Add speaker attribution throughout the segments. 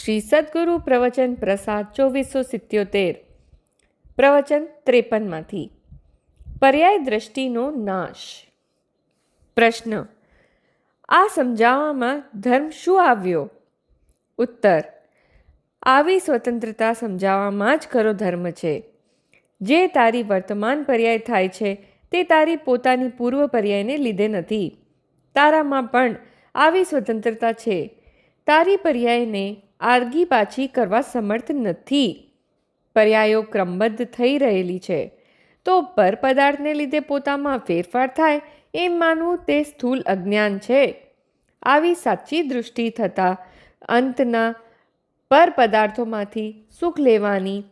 Speaker 1: શ્રી સદગુરુ પ્રવચન પ્રસાદ 2477 પ્રવચન 53માંથી પર્યાય દ્રષ્ટિનો નાશ. પ્રશ્ન: આ સમજાવવામાં ધર્મ શું આવ્યો? ઉત્તર: આવી સ્વતંત્રતા સમજાવવામાં જ ખરો ધર્મ છે. જે તારી વર્તમાન પર્યાય થાય છે તે તારી પોતાની પૂર્વ પર્યાયને લીધે નથી. તારામાં પણ આવી સ્વતંત્રતા છે. તારી પર્યાયને આરગી પાછી કરવા સમર્થ નથી. પર્યાયો ક્રમબદ્ધ થઈ રહેલી છે તો પર પદાર્થને લીધે પોતામાં ફેરફાર થાય એમ માનવું તે સ્થૂળ અજ્ઞાન છે. આવી સાચી દૃષ્ટિ થતાં અંતના પર પદાર્થોમાંથી સુખ લેવાની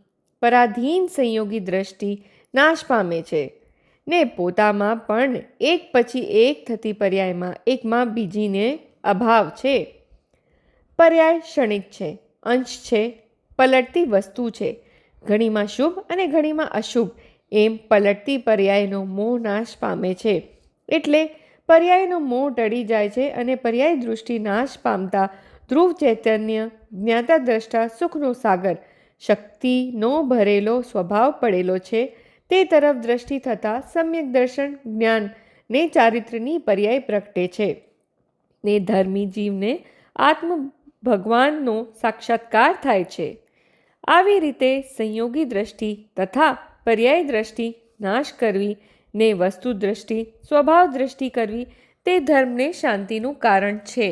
Speaker 1: પરાધીન સંયોગી દ્રષ્ટિ નાશ પામે છે ને પોતામાં પણ એક પછી એક થતી પર્યાયમાં એકમાં બીજીને અભાવ છે. પર્યાય ક્ષણિક છે, અંશ છે, પલટતી વસ્તુ છે. ઘણીમાં શુભ અને ઘણીમાં અશુભ એમ પલટતી પર્યાયનો મોહ નાશ પામે છે. એટલે પર્યાયનો મોહ ટળી જાય છે અને પર્યાય દૃષ્ટિ નાશ પામતા ધ્રુવ ચૈતન્ય જ્ઞાતા દ્રષ્ટા સુખનો સાગર શક્તિનો ભરેલો સ્વભાવ પડેલો છે તે તરફ દ્રષ્ટિ થતાં સમ્યક દર્શન જ્ઞાન ને ચારિત્ર્યની પર્યાય પ્રગટે છે ને ધર્મી જીવને આત્મ ભગવાનનો સાક્ષાત્કાર થાય છે. આવી રીતે સંયોગી દ્રષ્ટિ તથા પર્યાય દ્રષ્ટિ નાશ કરવી ને વસ્તુ દ્રષ્ટિ સ્વભાવ દ્રષ્ટિ કરવી તે ધર્મને શાંતિનું કારણ છે.